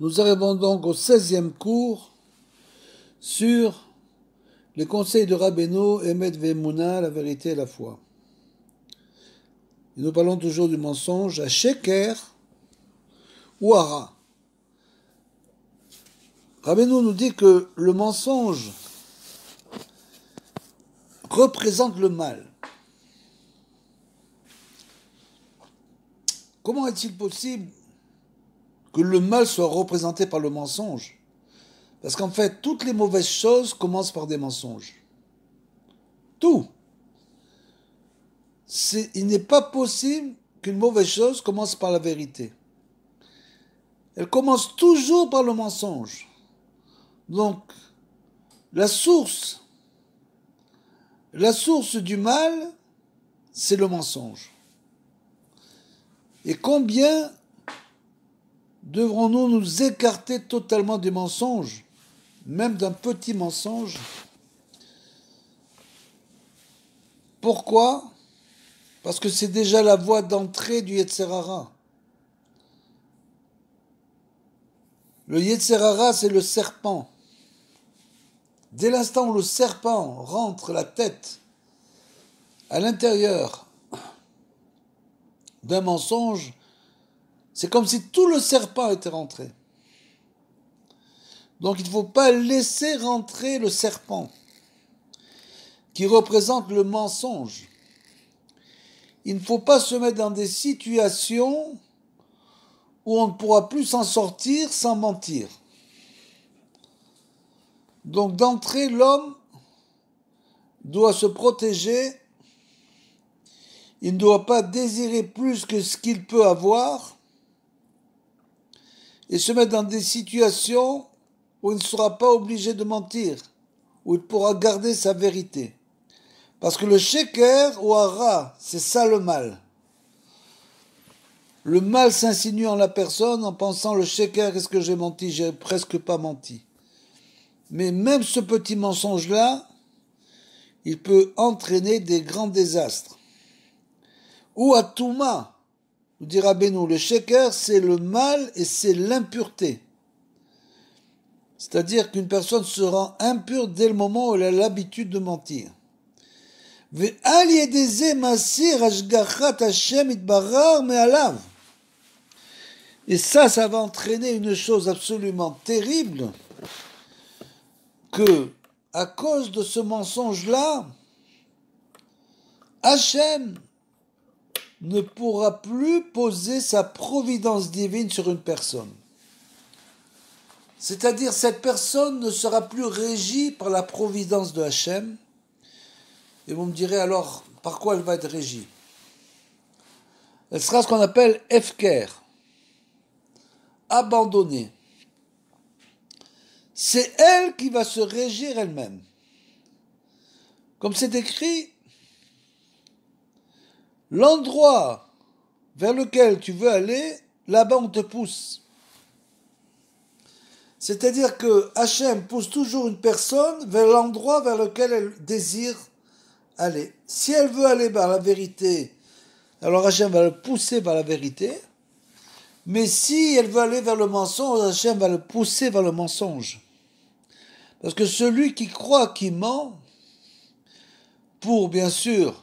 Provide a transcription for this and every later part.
Nous arrivons donc au 16e cours sur les conseils de Rabbeinu, Emet ve'Emunah, la vérité et la foi. Et nous parlons toujours du mensonge à Sheker ou Hara. Rabbeinu nous dit que le mensonge représente le mal. Comment est-il possible que le mal soit représenté par le mensonge? Parce qu'en fait, toutes les mauvaises choses commencent par des mensonges. Tout. Il n'est pas possible qu'une mauvaise chose commence par la vérité. Elle commence toujours par le mensonge. Donc, la source du mal, c'est le mensonge. Et combien devrons-nous nous écarter totalement des mensonges, même d'un petit mensonge? Pourquoi? Parce que c'est déjà la voie d'entrée du Yetzer Hara. Le Yetzer Hara, c'est le serpent. Dès l'instant où le serpent rentre la tête à l'intérieur d'un mensonge, c'est comme si tout le serpent était rentré. Donc il ne faut pas laisser rentrer le serpent, qui représente le mensonge. Il ne faut pas se mettre dans des situations où on ne pourra plus s'en sortir sans mentir. Donc d'entrée, l'homme doit se protéger. Il ne doit pas désirer plus que ce qu'il peut avoir et se mettre dans des situations où il ne sera pas obligé de mentir, où il pourra garder sa vérité. Parce que le sheker ou hara, c'est ça le mal. Le mal s'insinue en la personne en pensant le sheker, est-ce que j'ai menti? J'ai presque pas menti. Mais même ce petit mensonge-là, il peut entraîner des grands désastres. Ou à Touma, nous dit Rabbeinu, le sheker, c'est le mal et c'est l'impureté. C'est-à-dire qu'une personne se rend impure dès le moment où elle a l'habitude de mentir. Et ça va entraîner une chose absolument terrible, que, à cause de ce mensonge-là, Hachem ne pourra plus poser sa providence divine sur une personne. C'est-à-dire, cette personne ne sera plus régie par la providence de Hachem. Et vous me direz alors, par quoi elle va être régie? Elle sera ce qu'on appelle Hefker, abandonnée. C'est elle qui va se régir elle-même. Comme c'est écrit, l'endroit vers lequel tu veux aller, là-bas on te pousse. C'est-à-dire que Hachem pousse toujours une personne vers l'endroit vers lequel elle désire aller. Si elle veut aller vers la vérité, alors Hachem va le pousser vers la vérité. Mais si elle veut aller vers le mensonge, Hachem va le pousser vers le mensonge. Parce que celui qui croit qu'il ment, pour bien sûr,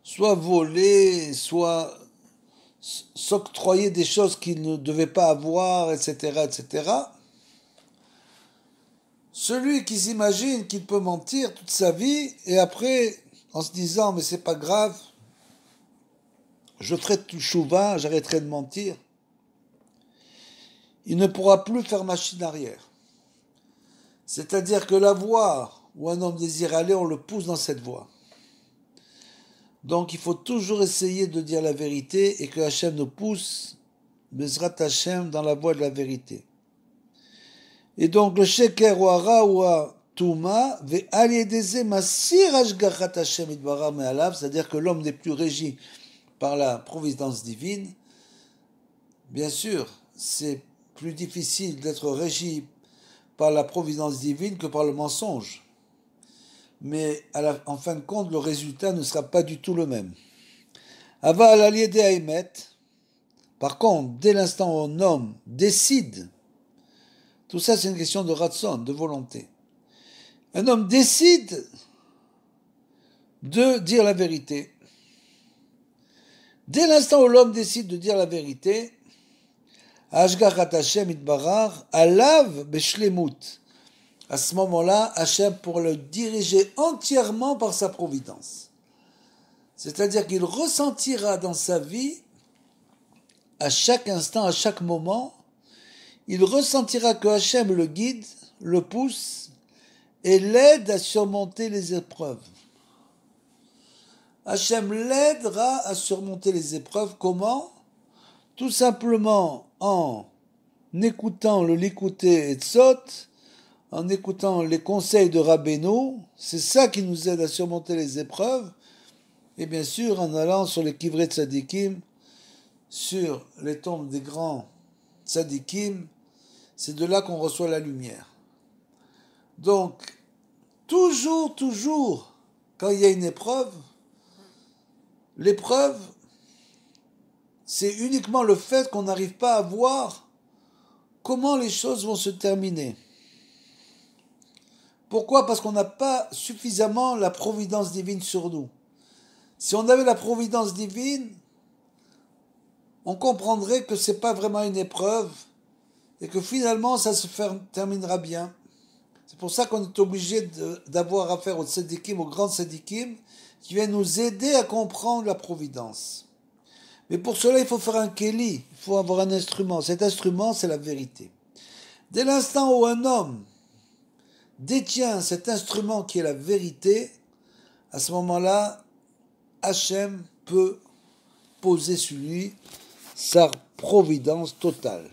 soit voler, soit s'octroyer des choses qu'il ne devait pas avoir, etc., etc., celui qui s'imagine qu'il peut mentir toute sa vie, et après, en se disant, mais c'est pas grave, je ferai tout chouva, j'arrêterai de mentir, il ne pourra plus faire machine arrière. C'est-à-dire que la voie où un homme désire aller, on le pousse dans cette voie. Donc il faut toujours essayer de dire la vérité et que Hachem nous pousse, Bezrat Hachem, dans la voie de la vérité. Et donc le sheker ou hara ou touma, c'est-à-dire que l'homme n'est plus régi par la providence divine. Bien sûr, c'est plus difficile d'être régi par la providence divine que par le mensonge. Mais en fin de compte, le résultat ne sera pas du tout le même. Aval al-yedei ha'emet, Par contre, dès l'instant où un homme décide, tout ça c'est une question de ratson, de volonté. Un homme décide de dire la vérité. Dès l'instant où l'homme décide de dire la vérité, Ashgachat Hashem itbarar alav beshlemut. À ce moment-là, Hashem pour le diriger entièrement par sa providence. C'est-à-dire qu'il ressentira dans sa vie, à chaque instant, à chaque moment, il ressentira que Hashem le guide, le pousse et l'aide à surmonter les épreuves. Hashem l'aidera à surmonter les épreuves. Comment? Tout simplement en écoutant le Likutei Etzot, en écoutant les conseils de Rabbeinu. C'est ça qui nous aide à surmonter les épreuves. Et bien sûr, en allant sur les Kivrei Tzadikim, sur les tombes des grands Tzadikim, c'est de là qu'on reçoit la lumière. Donc, toujours, quand il y a une épreuve, l'épreuve, c'est uniquement le fait qu'on n'arrive pas à voir comment les choses vont se terminer. Pourquoi? Parce qu'on n'a pas suffisamment la providence divine sur nous. Si on avait la providence divine, on comprendrait que ce n'est pas vraiment une épreuve et que finalement ça se terminera bien. C'est pour ça qu'on est obligé d'avoir affaire aux tzadikim, aux grands tzadikim, qui viennent nous aider à comprendre la providence. Mais pour cela, il faut faire un kéli, il faut avoir un instrument. Cet instrument, c'est la vérité. Dès l'instant où un homme détient cet instrument qui est la vérité, à ce moment-là, Hachem peut poser sur lui sa providence totale.